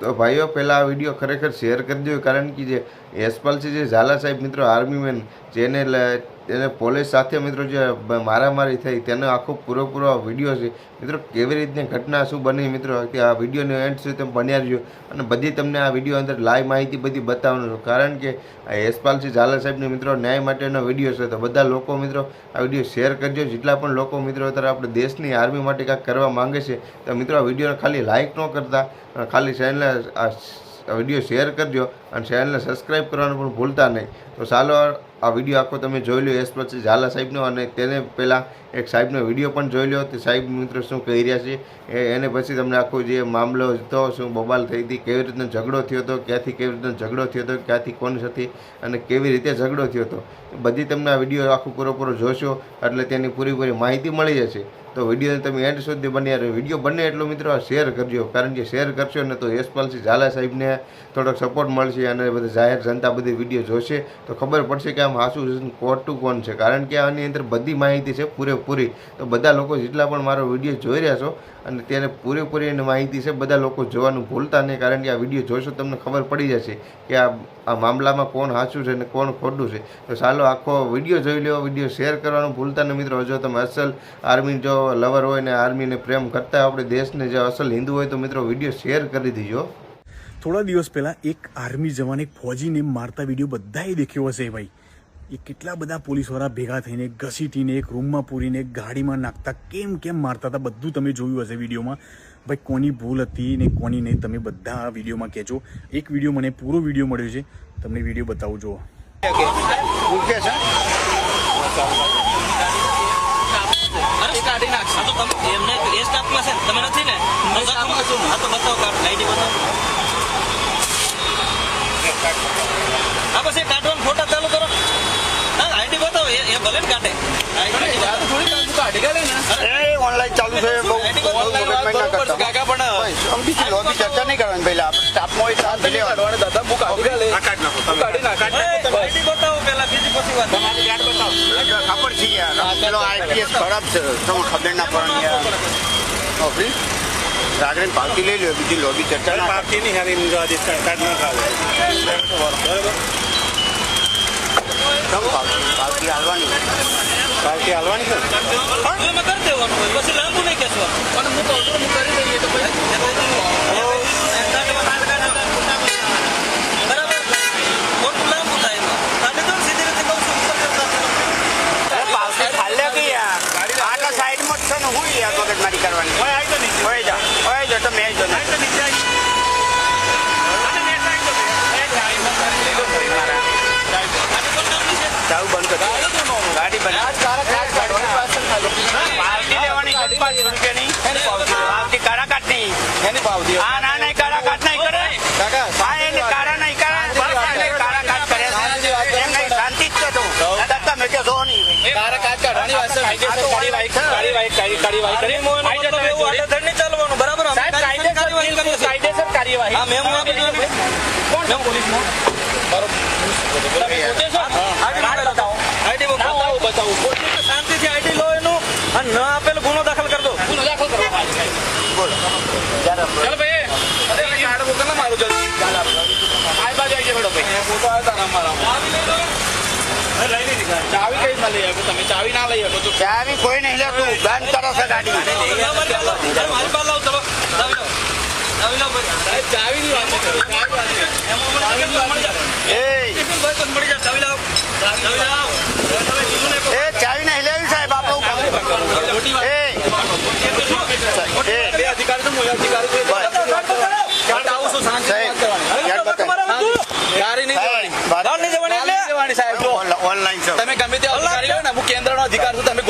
તો ભાઈઓ પહેલાં આ વિડીયો ખરેખર શેર કરજો, કારણ કે જે યશપાલસિંહ જે ઝાલા સાહેબ મિત્રો આર્મીમેન જેને પોલીસ સાથે મિત્રો જે મારામારી થઈ તેનો આખો પૂરો વિડીયો છે મિત્રો. કેવી રીતની ઘટના શું બની મિત્રો, આ વિડીયોનો એન્ડ સુધી તમે બન્યા રહેજો અને બધી તમને આ વિડીયો અંદર લાઈવ માહિતી બધી બતાવવાનું છે. કારણ કે આ યશપાલસિંહ ઝાલા સાહેબને મિત્રો ન્યાય માટેનો વિડીયો છે, તો બધા લોકો મિત્રો આ વિડીયો શેર કરજો. જેટલા પણ લોકો મિત્રો અત્યારે આપણે દેશની આર્મી માટે કાંઈક કરવા માંગે છે તો મિત્રો આ વિડીયોને ખાલી લાઇક ન કરતા ખાલી ચેનલ આ વિડીયો શેર કરજો અને ચેનલને સબસ્ક્રાઈબ કરવાનું પણ ભૂલતા નહીં. તો ચાલો આ વિડીયો આખો તમે જોઈ લો યશપાલસિંહ ઝાલા સાહેબનો, અને તેને પહેલાં એક સાહેબનો વિડીયો પણ જોઈ લો તે સાહેબ મિત્રો શું કહી રહ્યા છે એને પછી તમને આખો જે મામલો હતો, શું બબાલ થઈ હતી, કેવી રીતનો ઝઘડો થયો હતો, ક્યાંથી કેવી રીતનો ઝઘડો થયો હતો, ક્યાંથી કોની સાથે અને કેવી રીતે ઝઘડો થયો હતો, બધી તમને આ વિડીયો આખું પૂરો જોશો એટલે તેની પૂરી માહિતી મળી જશે. તો વિડીયોને તમે એન્ડ સુધી બન્યા રહો. વિડીયો બને એટલો મિત્રો શેર કરજો, કારણ કે શેર કરશો ને તો યશપાલસિંહ ઝાલા સાહેબને થોડોક સપોર્ટ મળશે અને બધા જાહેર જનતા બધી વિડીયો જોશે તો ખબર પડશે કે આમ હાસું ખોટું કોણ છે. કારણ કે આની અંદર બધી માહિતી છે પૂરેપૂરી. તો બધા લોકો જેટલા પણ મારો વિડીયો જોઈ રહ્યા છો અને તેને પૂરેપૂરી એની માહિતી છે, બધા લોકો જોવાનું ભૂલતા નહીં, કારણ કે આ વિડીયો જોશો તમને ખબર પડી જશે કે આ મામલામાં કોણ સાચું છે અને કોણ ખોટું છે. તો ચાલો આખો વિડીયો જોઈ લો, વિડીયો શેર કરવાનું ભૂલતા નહીં મિત્રો. જો તમે અસલ આર્મી જો લવર હોય ને આર્મીને પ્રેમ કરતા આપણે દેશને જે અસલ હિન્દુ હોય તો મિત્રો વિડીયો શેર કરી દીજો. થોડા દિવસ પહેલા એક આર્મી જવાન એક ફોજીને મારતા વિડીયો બધાએ દેખ્યો હશે ભાઈ. એ કેટલા બધા પોલીસવાળા ભેગા થઈને ઘસીટીને એક રૂમમાં પૂરીને એક ગાડીમાં નાખતા કેમ મારતા હતા બધું તમે જોયું હશે વિડીયોમાં. ભાઈ કોની ભૂલ હતી ને કોની નહીં તમે બધા આ વિડીયોમાં કહેજો. એક વિડીયો મને પૂરો વિડીયો મળ્યો છે, તમને વિડીયો બતાવું જુઓ. ફોટા ચાલુ કરો, આઈડી બતાવો એ ભલે ને કાઢે ઓનલાઈન ચાલુ છે. લોબી ચર્ચા નહીં કરવાની પહેલા આપણે સ્ટાફમાં દાદા બુક આઈડી બતાવો પેલા, બીજી પછી વાત ખબર છે યાર પેલો આઈપીએસ ખરાબ છે, તમને ખબર ના પડે યાર. નોકરી રાગડીને પાર્ટી લઈ લો, બીજી લોબી ચર્ચા પાર્ટી નહીં હારી કાર્ડ ના બરાબર. પાર્ટી હાલવાની છે કરી દેવાનું હોય પછી લાંબુ નહીં કહેવાનું. અને હું કહું છું કરી દઈએ તો બરાબર ખોટું લાંબુ થાય એમાં તો સીધી રીતે કહું છું પાર્ટી ખાલે કે યાર આટલા સાઈડમાં જ છે ને હું યાર મગજમારી કરવાની હોય જો તો મેં જો ચાલુ બંધ કરી ગાડી પાવતી લેવાની ₹5 રૂપિયાની પાવતી કારાકાટ નહીં હા ના નહીં કારાકાટ નહીં કરે હા એને કારા નહીં કારાકાટ કરે શાંતિ જ છે. તું દત્તા મેં કે જો નહીં કારાકાટ કાઢવાની ચાલવાનું બરાબર કાયદેસર કાર્યવાહી શાંતિથી આઈડી લો એનું અને ન આપેલો ગુનો દાખલ કરી દો. બોલો ચાલો ભાઈ કાર્ડ મોકલ મારું જલ્દી આ બાજુ આવી જાય ભાઈ ફોટો આવ્યા મારા લઈ લીધી ચાવી કઈ માં લઈ આવ્યો તમે ચાવી ના લઈ આવ્યો ચાવી કોઈ નહીં લેતું બંધ કરો છે ગાડી મારી પાસે લાવ ચલો ચાવી ની વાત ચાવી નહીં લેવી સાહેબ ઓનલાઈન તમે ગમે તે અધિકારી હોય ને હું કેન્દ્ર નો અધિકાર છું તમે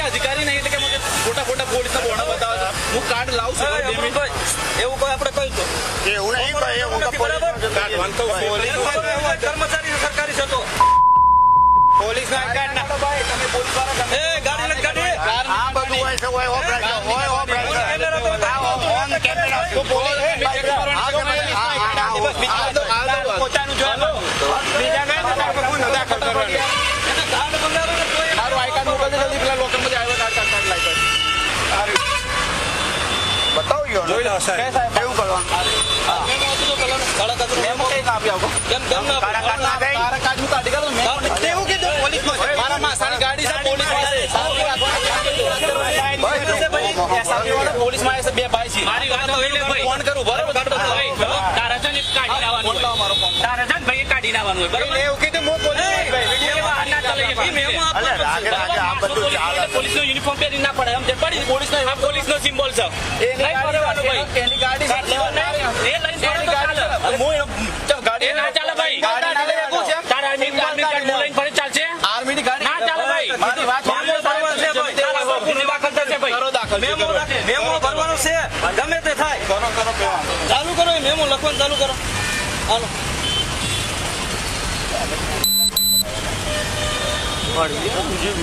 અધિકારી નહીં એટલે કે ખોટા પોલીસ ના બોર્ડ બતાવે હું કાર્ડ લાવું છું એવું કોઈ આપણે કહ્યું તો એવું નહીં કર્મચારી સરકારી છે તો પોલીસ ના કાર્ડ ના તમે પોલીસ વાળા ગાડી નથી કાઢી આ બધું હોય છે હોય પોતાનું જોવાનું બીજા કઈ દાખલ કરવાની. મારું આઈ કાર્ડ મોકલજો જલ્દી પેલા જોઈ લો સાહેબ કેવું કરવાનું મેમો આપી દો પેલાનો. કાળા કાચનો મેમો કઈ ના આપી આવો કેમ કેમ ના આપે? તારા કાચ હું કાઢી કાઢું મેમો એવું કીધું પોલીસનો છે. મારા માસાની ગાડી છે પોલીસ પોલીસ માં બે ભાઈ છે મારી વાત તો એટલે ભાઈ ફોન કરું બરાબર ભાઈ, તારા છે ને કાઢી લાવવાનું હોય. મારો ફોન તારા છે ને ભાઈ એ કાઢી લાવવાનું હોય બરાબર. એવું કીધું હું પોલીસ પોલીસનો યુનિફોર્મ પહેરી ના પડે એમ જે પડી પોલીસનો સિમ્બોલ છે. એની નહીં પડવાનું ભાઈ. એની ગાડી એ લઈને ફરે તો ચાલે. ગાડી એ ના ચાલે ભાઈ. ગાડી ના લઈ શકું છે તારા આર્મી કાર્ડ લઈને ફરે ચાલશે? આર્મીની ગાડી ના ચાલે ભાઈ. મારી વાત મેમો ભરવાનો છે ભાઈ. તારા બાપુની દાખલ થશે ભાઈ. કરો દાખલ મેમો રાખે. મેમો ભરવાનો છે ગમે તે થાય. કરો પેવા ચાલુ કરો એ મેમો લખવાનું ચાલુ કરો. હાલો.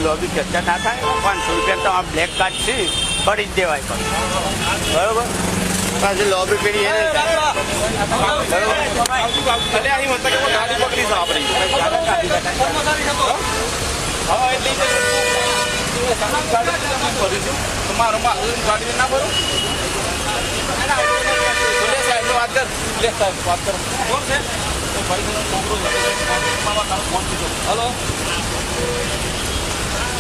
લોબી ચર્ચા ના થાય 500 રૂપિયા તો આ બ્લેક કાર્ડ છે ભરી જ દેવાય બરોબર પાછી લોબી કરી અલે અહીં મત કે ગાડી પકડી છે આપણી હા એટલે તમારો ગાડી ના ભરો લે સાહેબ વાત કર લે સાહેબ વાત કર કોણ છે હલો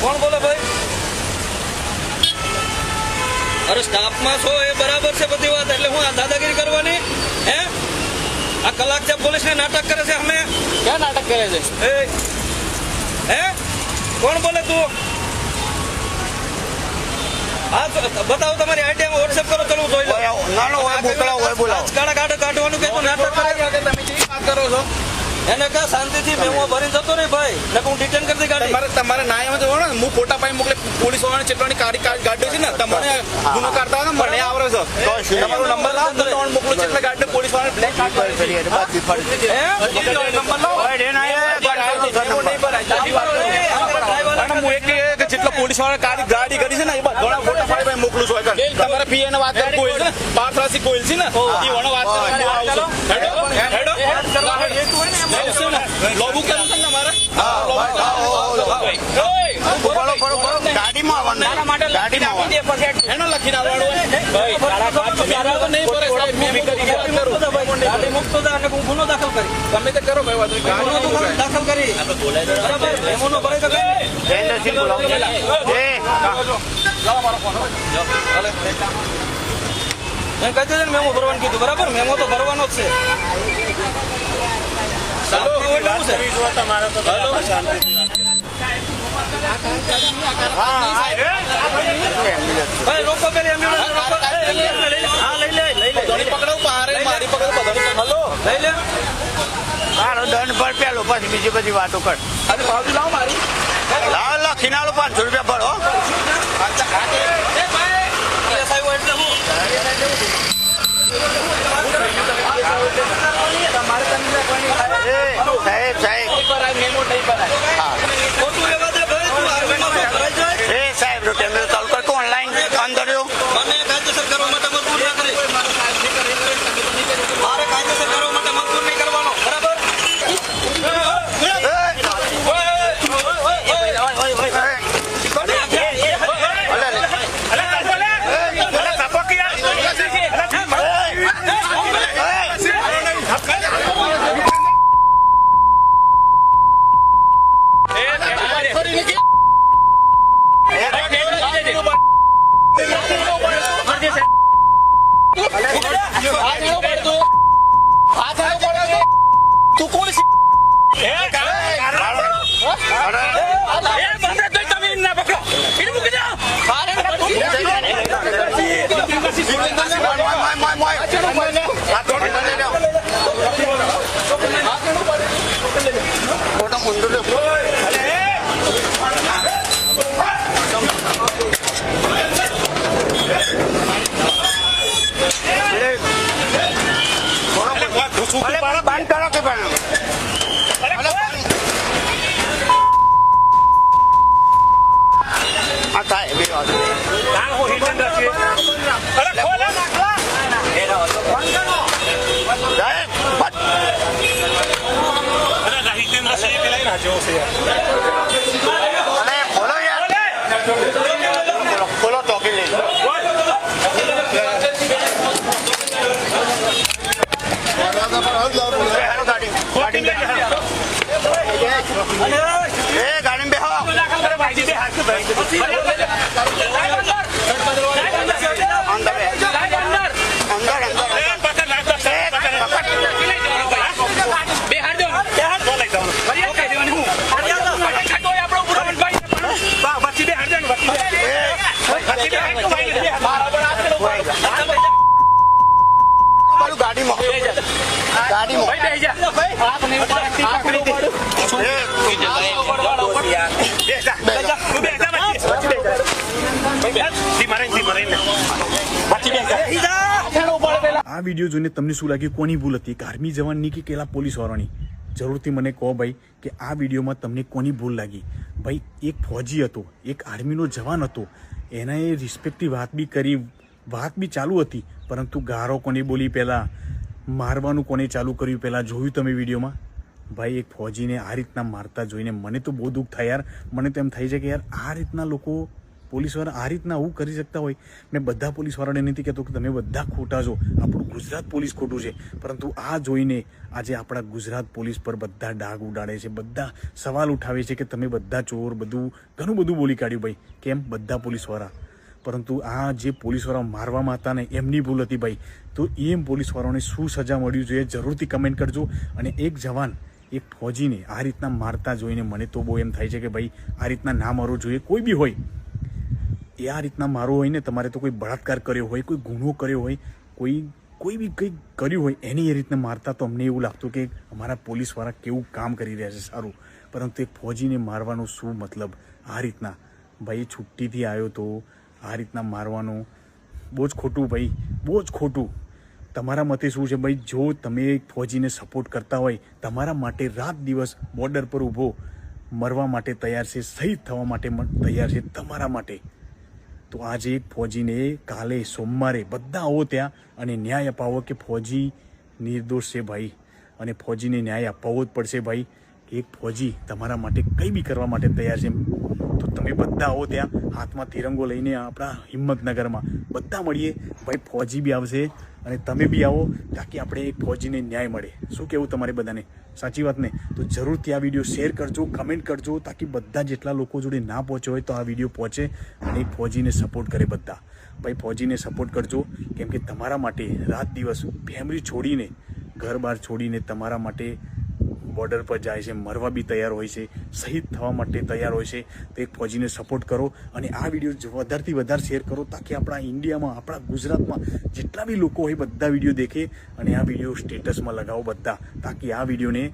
કોણ બોલે ભાઈ? અરે સ્ટાફમાં છો એ બરાબર છે બધી વાત, એટલે હું આ દાદાગીરી કરવાની હે? આ કલાક છે પોલીસને નાટક કરે છે અમે. ક્યાં નાટક કરે છે એ હે કોણ બોલે તું? હા બતાવો તમારી આઈડિયા વોટ્સએપ કરો, ચલો હું જોઈ લઉં. નાનો હોય મોકલાવો હોય બોલાવો કાળા કાઢવાનું કે તું નાટક કરે? તમે કેવી વાત કરો છો એને કા શાંતિથી મેમો ભરીને જતો રે ભાઈ, ને હું ડિટેન કરી દઈ ગાડી. તમારે ના એમ જોવો ને હું ફોટા પાઈ મોકલે પોલીસ વાળાને ચેટવાની ગાડી છે ને તમને ગુનો કાઢતા હોય ને મને આવરે છે તમારો નંબર લાવો તો તમને મોકલું છે એટલે ગાડી પોલીસ વાળાને બ્લેક કાર્ડ કરીએ બાકી ફરી હે? નંબર લાવો હોય રે ના અને હું એક જેટલા પોલીસ વાળા ગાડી કરી છે ને એ ઘણા ફોટા પાડી મોકલું છું તમારે પીએ ને વાત કરી કોઈ છે ને પાર્થરાસી કોઈ છે ને એ વણો વાત લોબુ કરું છે ને તમારે ગાડીમાં આવવાનું ગાડીમાં આવવાનું એનો લખીને આવવાનું નહીં પડે સાહેબ મેં કરી વાત કરું ગાડી મુક્ત હતા અને હું ગુનો દાખલ કરી. તમે તો કરો ભાઈ વાત ગુનો તો તમે દાખલ કરી બરાબર. મેમોનો ભરાય તો કઈ? જયેન્દ્રસિંહ બોલાવો લાવો મારો ફોન મેં કહી દીધું ને મેમો ભરવાનું કીધું બરાબર. મેમો તો ભરવાનો જ છે. ચાલો એટલે શું છે? ભાઈ રોકો પેલી એમ્બ્યુલન્સ રોકો. હા લઈ લે ધોની પકડો પારે મારી પકડો બધાની હલો લઈ લે. મારો દંડ ભર પેલો પછી બીજી બધી વાતો કર આજે ભાવજી લાવો મારી લાવ લખીને આલો 500 રૂપિયા ભરો એ ભાઈ સાહેબ એટલે હું સાહેબ સાહેબ મેમો નહીં ભરાય ખોટું એવા દે ભાઈ, તું આર્મીમાં ભરાઈ જાય. એ સાહેબ ટેમ્પલ ચાલુ કર ઓનલાઈન અંદર જો મને કાયદેસર કરવા માટે મજબૂર ના કરી. મારે કાયદેસર કરવા માટે મજબૂર નહીં કરવાનો બરાબર. તું કોણ બંધ કરો કે પણ આ થાય બે વાત ખોલો યાર ખોલો તો કે લઈ આ વિડીયો જોઈને તમને શું લાગ્યું? કોની ભૂલ હતી? એક આર્મી જવાનની કે પેલા પોલીસ વાળાની? જરૂરથી મને કહો ભાઈ કે આ વિડીયોમાં તમને કોની ભૂલ લાગી? ભાઈ એક ફોજી હતો, એક આર્મીનો જવાન હતો, એના એ રિસ્પેક્ટથી વાત બી કરી, વાત બી ચાલુ હતી, પરંતુ ગારો કોને બોલી પહેલાં, મારવાનું કોને ચાલુ કર્યું પહેલાં જોયું તમે વિડીયોમાં? ભાઈ એક ફોજીને આ રીતના મારતા જોઈને મને તો બહુ દુઃખ થાય યાર. મને તો એમ થઈ જાય કે યાર આ રીતના લોકો પોલીસવાળા આ રીતના આવું કરી શકતા હોય. મેં બધા પોલીસવાળાને નથી કહેતો કે તમે બધા ખોટા છો, આપણું ગુજરાત પોલીસ ખોટું છે, પરંતુ આ જોઈને આજે આપણા ગુજરાત પોલીસ પર બધા ડાઘ ઉડાડે છે, બધા સવાલ ઉઠાવે છે કે તમે બધા ચોર, બધું ઘણું બધું બોલી કાઢ્યું ભાઈ. કેમ? બધા પોલીસવાળા. પરંતુ આ જે પોલીસવાળા મારવામાં હતા ને એમની ભૂલ હતી ભાઈ. તો એમ પોલીસવાળાને શું સજા મળવી જોઈએ જરૂરથી કમેન્ટ કરજો. અને એક જવાન, એક ફોજીને આ રીતના મારતા જોઈને મને તો બહુ એમ થાય છે કે ભાઈ આ રીતના ના મારવું જોઈએ. કોઈ બી હોય એ આ રીતના મારવું હોય ને, તમારે તો કોઈ બળાત્કાર કર્યો હોય, કોઈ ગુનો કર્યો હોય, કોઈ બી કંઈ કર્યું હોય એને એ રીતના મારતા, તો અમને એવું લાગતું કે અમારા પોલીસવાળા કેવું કામ કરી રહ્યા છે, સારું. પરંતુ એક ફોજીને મારવાનો શું મતલબ? આ રીતના ભાઈ છુટ્ટીથી આવ્યો તો આ રીતના મારવાનું બહુ જ ખોટું ભાઈ, બહુ જ ખોટું. તમારા મતે શું છે ભાઈ? જો તમે એક ફોજીને સપોર્ટ કરતા હોય, તમારા માટે રાત દિવસ બોર્ડર પર ઊભો મરવા માટે તૈયાર છે, શહીદ થવા માટે તૈયાર છે તમારા માટે, તો આજે એક ફોજીને કાલે સોમવારે બધા આવો ત્યાં અને ન્યાય અપાવો કે ફોજી નિર્દોષ છે ભાઈ, અને ફોજીને ન્યાય અપાવવો જ પડશે ભાઈ. એક ફોજી તમારા માટે કંઈ બી કરવા માટે તૈયાર છે, તો તમે બધા આવો ત્યાં હાથમાં તિરંગો લઈને આપણા હિંમતનગરમાં બધા મળીએ ભાઈ. ફોજી બી આવશે અને તમે બી આવો, તાકી આપણે એક ફોજીને ન્યાય મળે. શું કહેવું તમારે બધાને? સાચી વાત ને? તો જરૂરથી આ વિડીયો શેર કરજો, કમેન્ટ કરજો, તાકી બધા જેટલા લોકો જોડે ના પહોંચ્યો હોય તો આ વિડીયો પહોંચે અને એક ફોજીને સપોર્ટ કરે બધા. ભાઈ ફોજીને સપોર્ટ કરજો, કેમ કે તમારા માટે રાત દિવસ ફેમિલી છોડીને, ઘર બહાર છોડીને તમારા માટે બોર્ડર પર જાય છે, મરવા બી તૈયાર હોય છે, શહીદ થવા માટે તૈયાર હોય છે. તો એક ફોજીને સપોર્ટ કરો અને આ વિડીયો વધારેથી વધારે શેર કરો, તાકી આપણા ઇન્ડિયામાં, આપણા ગુજરાતમાં જેટલા બી લોકો હોય બધા વિડીયો દેખે અને આ વિડીયો સ્ટેટસમાં લગાવો બધા, તાકી આ વિડીયોને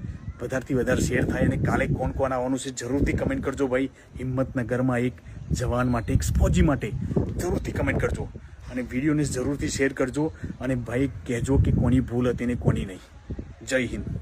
વધારેથી વધારે શેર થાય. અને કાલે કોણ કોણ આવવાનું છે જરૂરથી કમેન્ટ કરજો ભાઈ. હિંમતનગરમાં એક જવાન માટે, એક ફોજી માટે જરૂરથી કમેન્ટ કરજો અને વિડીયોને જરૂરથી શેર કરજો. અને ભાઈ કહેજો કે કોની ભૂલ હતી ને કોની નહીં. જય હિન્દ.